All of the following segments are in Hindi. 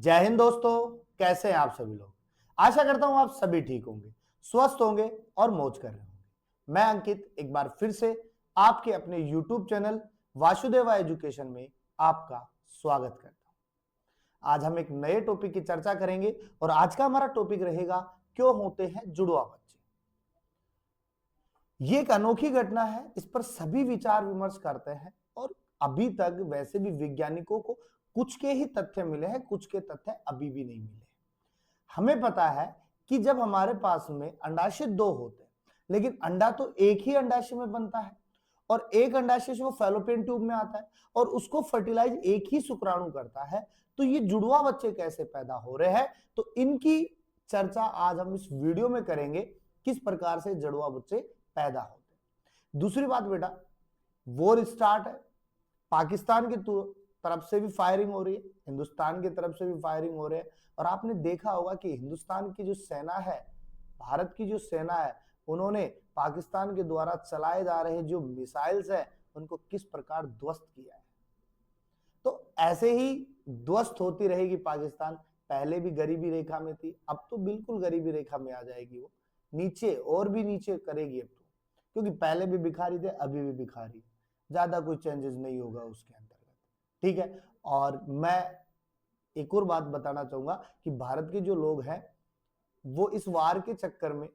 जय हिंद दोस्तों, कैसे हैं आप सभी लोग। आशा करता हूं आप सभी ठीक होंगे, स्वस्थ होंगे और मौज कर रहे होंगे। मैं अंकित एक बार फिर से आपके अपने YouTube चैनल वासुदेवा एजुकेशन में आपका स्वागत करता हूं। आज हम एक नए टॉपिक की चर्चा करेंगे और आज का हमारा टॉपिक रहेगा क्यों होते हैं जुड़वा बच्चे। ये एक अनोखी घटना है, इस पर सभी विचार विमर्श करते हैं और अभी तक वैसे भी वैज्ञानिकों को कुछ के ही तथ्य मिले हैं, कुछ के तथ्य अभी भी नहीं मिले। हमें पता है कि जब हमारे पास में अंडाशय दो होते हैं, लेकिन अंडा तो एक ही अंडाशय में बनता है और एक अंडाशय से वो फैलोपियन ट्यूब में आता है और उसको फर्टिलाइज एक ही शुक्राणु करता है। तो ये जुड़वा बच्चे कैसे पैदा हो रहे हैं, तो इनकी चर्चा आज हम इस वीडियो में करेंगे, किस प्रकार से जुड़वा बच्चे पैदा होते हैं। दूसरी बात बेटा, वॉर स्टार्ट है, पाकिस्तान की तरफ से भी फायरिंग हो रही है, हिंदुस्तान की तरफ से भी फायरिंग हो रही है और आपने देखा होगा कि हिंदुस्तान की जो सेना है, भारत की जो सेना है, उन्होंने पाकिस्तान के द्वारा चलाए जा रहे जो मिसाइल्स है उनको किस प्रकार ध्वस्त किया है। तो ऐसे ही ध्वस्त होती रहेगी पाकिस्तान। पहले भी गरीबी रेखा में थी, अब तो बिल्कुल गरीबी रेखा में आ जाएगी, वो नीचे और भी नीचे करेगी अब तो, क्योंकि पहले भी भिखारी थे, अभी भी भिखारी, ज्यादा कोई चेंजेस नहीं होगा उसके अंतर्गत। ठीक है। और मैं एक और बात बताना चाहूंगा कि भारत के जो लोग हैं वो इस वार के चक्कर में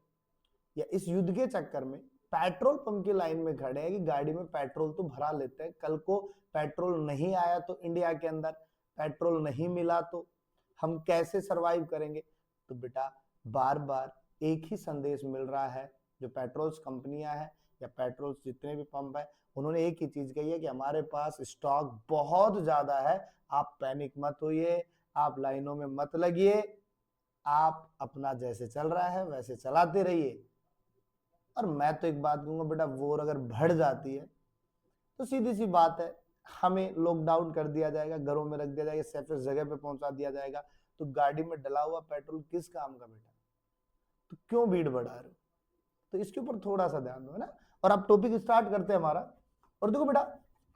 या इस युद्ध के चक्कर में पेट्रोल पंप की लाइन में खड़े हैं कि गाड़ी में पेट्रोल तो भरा लेते हैं, कल को पेट्रोल नहीं आया तो इंडिया के अंदर पेट्रोल नहीं मिला तो हम कैसे सरवाइव करेंगे। तो बेटा बार बार एक ही संदेश मिल रहा है, जो पेट्रोल्स कंपनियां हैं या पेट्रोल जितने भी पंप है, उन्होंने एक ही चीज कही है कि हमारे पास स्टॉक बहुत ज्यादा है, आप पैनिक मत होइए, आप लाइनों में मत लगिए, आप अपना जैसे चल रहा है वैसे चलाते रहिए। और मैं तो एक बात कहूंगा बेटा, वॉर अगर बढ़ जाती है तो सीधी सी बात है, हमें लॉकडाउन कर दिया जाएगा, घरों में रख दिया जाएगा, सेफेस्ट जगह पे पहुंचा दिया जाएगा। तो गाड़ी में डला हुआ पेट्रोल किस काम का बेटा, तो क्यों भीड़ बढ़ा रहे हो। तो इसके ऊपर थोड़ा सा ध्यान दो, है ना। और अब टॉपिक स्टार्ट करते हैं हमारा। और देखो बेटा,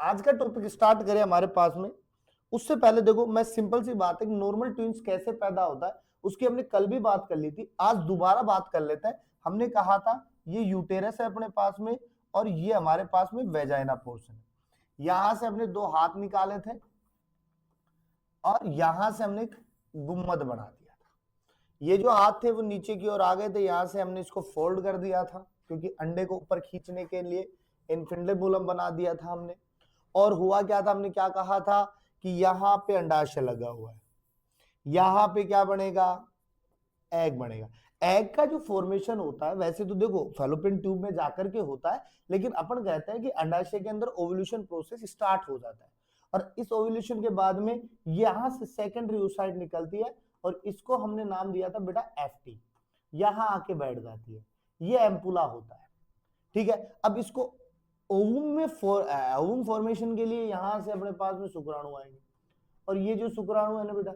आज का टॉपिक स्टार्ट करें हमारे पास में, उससे पहले देखो मैं सिंपल सी बात है कि नॉर्मल ट्विंस कैसे पैदा होता है उसकी हमने कल भी बात कर ली थी, आज दोबारा बात कर लेते हैं। हमने कहा था ये यूटेरस है अपने पास में और ये हमारे पास में वेजाइना पोर्शन है। यहां से हमने दो हाथ निकाले थे और यहां से हमने एक गुम्मद बना दिया था। ये जो हाथ थे वो नीचे की ओर आ गए थे, यहां से हमने इसको फोल्ड कर दिया था क्योंकि अंडे को ऊपर खींचने के लिए इनफिंडेबुलम बना दिया था हमने। और हुआ क्या था, हमने क्या कहा था कि यहाँ पे अंडाशय लगा हुआ है, यहाँ पे क्या बनेगा, एग बनेगा। एग का जो फॉर्मेशन होता है वैसे तो देखो फैलोपियन ट्यूब में जाकर के होता है, लेकिन अपन कहते हैं कि अंडाशय के अंदर ओव्यूलेशन प्रोसेस स्टार्ट हो जाता है और इस ओव्यूलेशन के बाद में यहां से सेकेंडरी oocyte निकलती है और इसको हमने नाम दिया था बेटा एफटी, यहां आके बैठ जाती है, ये एम्पुला होता है। ठीक है। अब इसको ओवम में ओवम फॉर्मेशन के लिए यहां से अपने पास में शुक्राणु आएंगे और ये जो शुक्राणु है ना बेटा,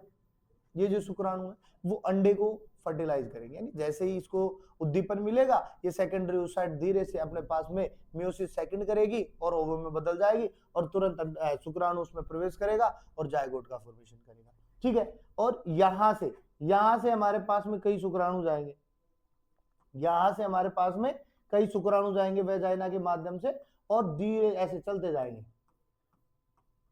ये जो शुक्राणु है वो अंडे को फर्टिलाइज करेंगे, यानी जैसे ही इसको उद्दीपन मिलेगा ये सेकेंडरी oocyte धीरे से अपने पास में मियोसिस सेकंड करेगी और ओवम में बदल जाएगी और तुरंत शुक्राणु उसमें प्रवेश करेगा और जायगोट का फॉर्मेशन करेगा। ठीक है। और यहां से हमारे पास में कई शुक्राणु जाएंगे, यहां से हमारे पास में कई शुक्राणु जाएंगे वेजाइना के माध्यम से और धीरे ऐसे चलते जाएंगे,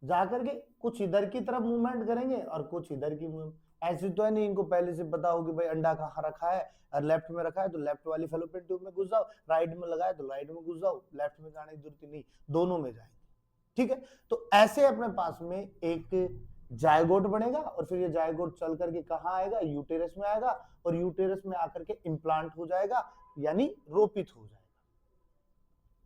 जाकर के कुछ इधर की तरफ मूवमेंट करेंगे और कुछ इधर की मूवमेंट। ऐसे तो है नहीं इनको पहले से पता हो कि भाई अंडा कहाँ रखा है और लेफ्ट में रखा है तो लेफ्ट वाली फैलोपियन ट्यूब में घुस जाओ, राइट में लगा है तो राइट में घुस जाओ, लेफ्ट में जाने की जरूरत नहीं, दोनों में जाएंगे। ठीक है। तो ऐसे अपने पास में एक जायगोट बनेगा और फिर ये जायगोट चल करके कहाँ आएगा, यूटेरस में आएगा और यूटेरस में आकर के इम्प्लांट हो जाएगा, यानी रोपित हो जाएगा।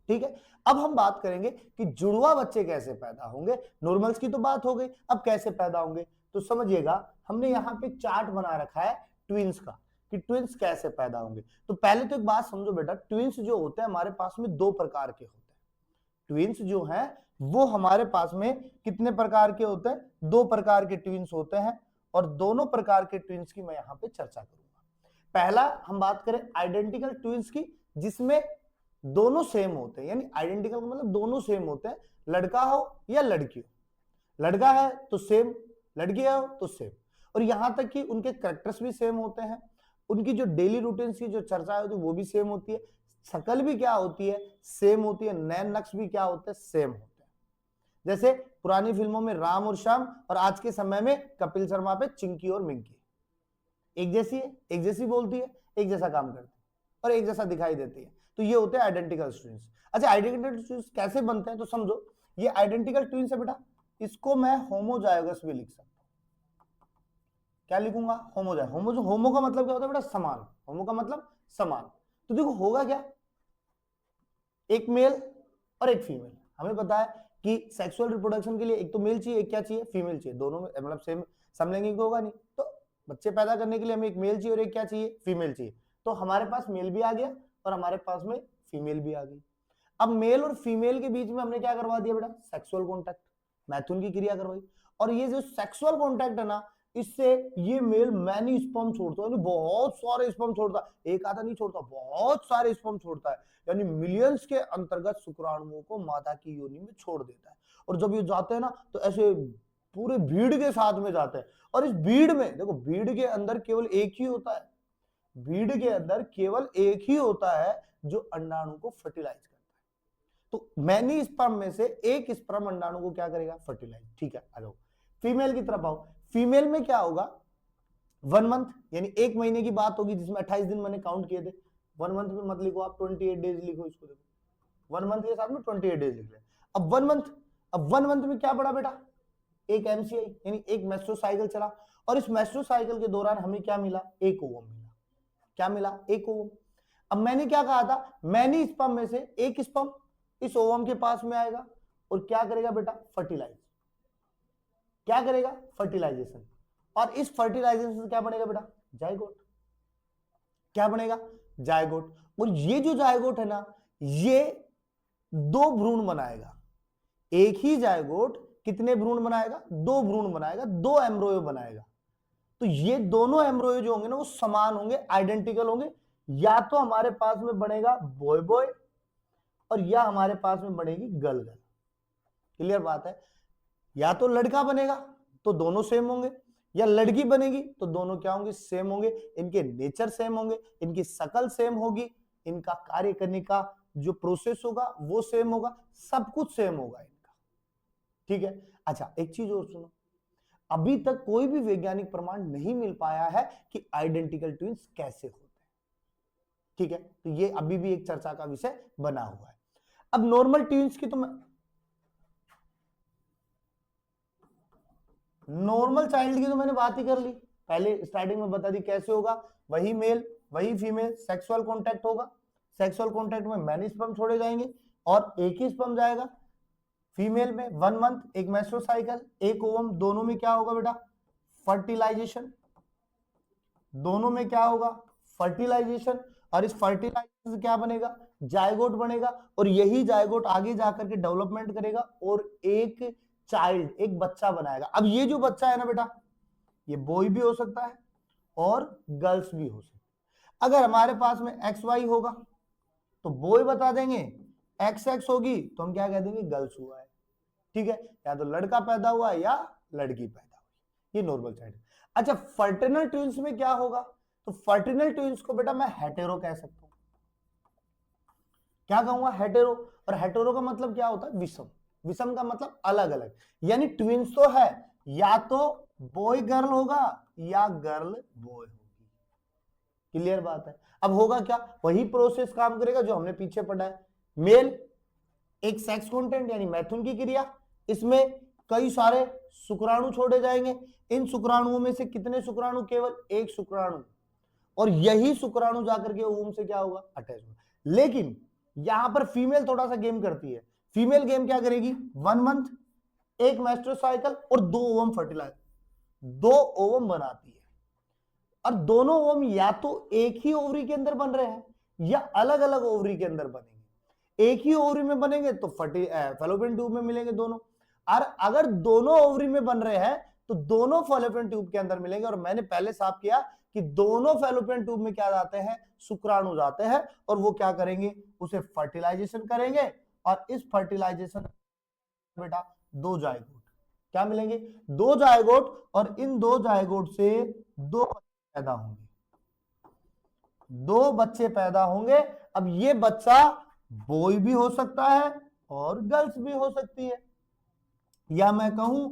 ठीक है। अब हम बात करेंगे कि जुड़वा बच्चे कैसे पैदा होंगे। नॉर्मल्स की तो बात हो गई, अब कैसे पैदा होंगे तो समझिएगा, हमने यहाँ पे चार्ट बना रखा है ट्विंस का कि ट्विंस कैसे पैदा होंगे। तो पहले तो एक बात समझो बेटा, ट्विंस जो होते हैं हमारे पास में दो प्रकार के होते हैं। ट्विंस जो हैं वो हमारे पास में कितने प्रकार के होते हैं, दो प्रकार के ट्विंस होते हैं और दोनों प्रकार के ट्विंस की मैं यहाँ पे चर्चा करूंगा। पहला हम बात करें आइडेंटिकल ट्विंस की, जिसमें दोनों सेम होते हैं, यानी आइडेंटिकल का मतलब दोनों सेम होते हैं, लड़का हो या लड़की हो, लड़का है तो सेम, लड़की हो तो सेम। और यहां तक कि उनके कैरेक्टर्स भी सेम होते हैं, उनकी जो डेली रूटीन की जो चर्चा होती है वो भी सेम होती है, शकल भी क्या होती है, सेम होती है, नैन नक्श भी क्या होते हैं, सेम होते हैं। जैसे पुरानी फिल्मों में राम और श्याम और आज के समय में कपिल शर्मा पे चिंकी और मिंकी, एक जैसी है, एक जैसी बोलती है, एक जैसा काम करती है और एक जैसा दिखाई देती है। तो ये होते हैं आइडेंटिकल ट्विंस। अच्छा, आइडेंटिकल ट्विंस कैसे बनते हैं तो समझो, ये आइडेंटिकल ट्विंस है बेटा, इसको मैं होमोजाइगस भी लिख सकता हूं। क्या लिखूंगा, होमोजाइगस। होमो का मतलब क्या होता है बेटा, समान। होमो का मतलब समान। तो देखो होगा क्या, एक मेल और एक फीमेल। हमें पता है कि सेक्सुअल रिप्रोडक्शन के लिए एक तो मेल चाहिए, एक क्या चाहिए, फीमेल चाहिए। दोनों में मतलब सेम समलैंगिक होगा नहीं, तो बच्चे पैदा करने के लिए हमें एक मेल चाहिए और एक क्या चाहिए, फीमेल चाहिए। तो हमारे पास मेल भी आ गया और हमारे पास में फीमेल भी आ गई। अब मेल और फीमेल के बीच में हमने क्या करवा दिया बेटा, सेक्सुअल कॉन्टैक्ट, मैथुन की क्रिया करवाई। और ये जो सेक्सुअल कॉन्टैक्ट है ना, इससे ये मेल मैनी स्पर्म छोड़ता है, बहुत सारे स्पर्म छोड़ता है, एक आधा नहीं छोड़ता, बहुत सारे स्पर्म छोड़ता है, यानी मिलियंस के अंतर्गत शुक्राणुओं को माता की योनि में छोड़ देता है। और जब ये जाते हैं ना तो ऐसे पूरे भीड़ के साथ में जाते हैं। और इस भीड़ में देखो, भीड़ के अंदर केवल एक ही होता है, भीड़ के अंदर केवल एक ही होता है जो अंडाणु को फर्टिलाइज करता है। तो मैनी स्पर्म में से एक स्पर्म अंडाणु को क्या करेगा, फर्टिलाइज। ठीक है, आ जाओ फीमेल की तरफ आओ। फीमेल में क्या होगा, 1 मंथ यानी एक महीने की बात होगी, जिसमें 28 दिन मैंने काउंट किए थे। 1 मंथ में मत लिखो आप, 28 डेज लिखो इसको। देखो 1 मंथ के साथ में 28 डेज लिख ले। अब 1 मंथ में क्या पड़ा बेटा, एक एमसीआई यानी एक मेस्ट्रुअल साइकिल चला। और इस मेस्ट्रुअल साइकिल के दौरान हमें क्या मिला, एक ओवम मिला। क्या मिला, एक ओवम। अब मैंने क्या कहा था, मैनी स्पर्म में से एक स्पर्म इस ओवम के पास में आएगा और क्या करेगा बेटा, फर्टिलाइज। क्या करेगा, फर्टिलाइजेशन। और इस फर्टिलाइजेशन से क्या बनेगा बेटा, जायगोट। क्या बनेगा, जायगोट। और ये जो जायगोट है ना, ये 2 भ्रूण बनाएगा। एक ही जायगोट कितने भ्रूण बनाएगा, 2 भ्रूण बनाएगा, 2 एम्ब्रोयो बनाएगा। तो ये दोनों एम्ब्रोयो जो होंगे ना वो समान होंगे, आइडेंटिकल होंगे। या तो हमारे पास में बनेगा बॉय बॉय और या हमारे पास में बनेगी गर्ल गर्ल। क्लियर बात है, या तो लड़का बनेगा तो दोनों सेम होंगे, या लड़की बनेगी तो दोनों क्या होंगे, सेम होंगे। इनके नेचर सेम होंगे, इनकी शकल सेम होगी, इनका कार्य करने का जो प्रोसेस होगा वो सेम होगा, सब कुछ सेम होगा इनका। ठीक है। अच्छा, एक चीज और सुनो, अभी तक कोई भी वैज्ञानिक प्रमाण नहीं मिल पाया है कि आइडेंटिकल ट्विंस कैसे होते हैं। ठीक है, तो ये अभी भी एक चर्चा का विषय बना हुआ है। अब नॉर्मल ट्विंस की तो मैं नॉर्मल चाइल्ड की तो मैंने बात ही कर ली, पहले स्टार्टिंग में बता दी कैसे होगा। वही मेल वही फीमेल, सेक्सुअल कांटेक्ट होगा। सेक्सुअल कांटेक्ट में मैनी स्पर्म छोड़े जाएंगे और एक ही स्पर्म जाएगा फीमेल में। 1 मंथ, एक मेस्ट्रुअल साइकिल, एक ओवम, दोनों में क्या होगा बेटा, फर्टिलाइजेशन। दोनों में क्या होगा, फर्टिलाइजेशन। और इस फर्टिलाइजेशन से क्या बनेगा, जायगोट बनेगा। और यही जायगोट आगे जाकर के डेवलपमेंट करेगा और एक चाइल्ड, एक बच्चा बनाएगा। अब ये जो बच्चा है ना बेटा, ये बॉय भी हो सकता है और गर्ल्स भी हो सकता है। अगर हमारे पास में एक्स वाई होगा तो बॉय बता देंगे, एक्स एक्स होगी तो हम क्या कह देंगे, गर्ल्स हुआ है। ठीक है, या तो लड़का पैदा हुआ या लड़की पैदा हुई, ये नॉर्मल चाइल्ड। अच्छा, फर्टिनल ट्विंस में क्या होगा, तो फर्टिनल ट्विंस को बेटा मैं हेटेरो कह सकता हूं। क्या कहूंगा, हेटेरो। और हेटेरो का मतलब क्या होता है, विषम। विषम का मतलब अलग अलग, यानी ट्विंस तो है, या तो बॉय गर्ल होगा या गर्ल बॉय होगी। क्लियर बात है। अब होगा क्या, वही प्रोसेस काम करेगा जो हमने पीछे पढ़ा है। मेल, एक सेक्स कंटेंट यानी मैथुन की क्रिया, इसमें कई सारे शुक्राणु छोड़े जाएंगे। इन शुक्राणुओं में से कितने शुक्राणु, केवल एक शुक्राणु, और यही शुक्राणु जाकर के ओवम से क्या होगा, अटैच होगा। लेकिन यहां पर फीमेल थोड़ा सा गेम करती है। फीमेल गेम क्या करेगी, 1 मंथ, एक मेस्ट्रुअल साइकिल और 2 ओवम फर्टिलाइज, 2 ओवम बनाती है। और दोनों ओवम या तो एक ही ओवरी के अंदर बन रहे हैं या अलग अलग ओवरी के अंदर बनेंगे। एक ही ओवरी में बनेंगे तो फैलोपियन ट्यूब में मिलेंगे दोनों, और अगर दोनों ओवरी में बन रहे हैं तो दोनों फैलोपियन ट्यूब के अंदर मिलेंगे। और मैंने पहले साफ किया कि दोनों फैलोपियन ट्यूब में क्या जाते हैं, शुक्राणु जाते हैं, और वो क्या करेंगे, उसे फर्टिलाइजेशन करेंगे। और इस फर्टिलाइजेशन बेटा 2 जायगोट, क्या मिलेंगे? 2 जायगोट, और इन 2 जायगोट से 2 बच्चे पैदा होंगे, 2 बच्चे पैदा होंगे। अब ये बच्चा बॉय भी हो सकता है और गर्ल्स भी हो सकती है, या मैं कहूं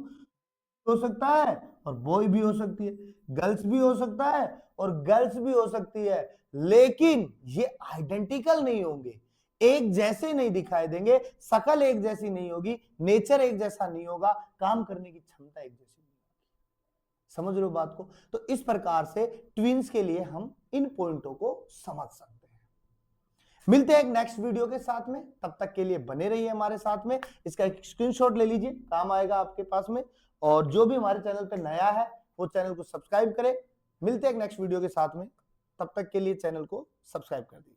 हो सकता है और बॉय भी हो सकती है, गर्ल्स भी हो सकता है और गर्ल्स भी हो सकती है, लेकिन ये आइडेंटिकल नहीं होंगे, एक जैसे नहीं दिखाई देंगे, शकल एक जैसी नहीं होगी, नेचर एक जैसा नहीं होगा, काम करने की क्षमता एक जैसी नहीं होगी। समझ रहे हो बात को? तो इस प्रकार से ट्विंस के लिए हम इन पॉइंटों को समझ सकते हैं। मिलते हैं एक नेक्स्ट वीडियो के साथ में, तब तक के लिए बने रहिए हमारे साथ में। इसका एक स्क्रीनशॉट ले लीजिए, काम आएगा आपके पास में। और जो भी हमारे चैनल पे नया है वो चैनल को सब्सक्राइब करे। मिलते हैं एक नेक्स्ट वीडियो के साथ में, तब तक के लिए चैनल को सब्सक्राइब कर दीजिए।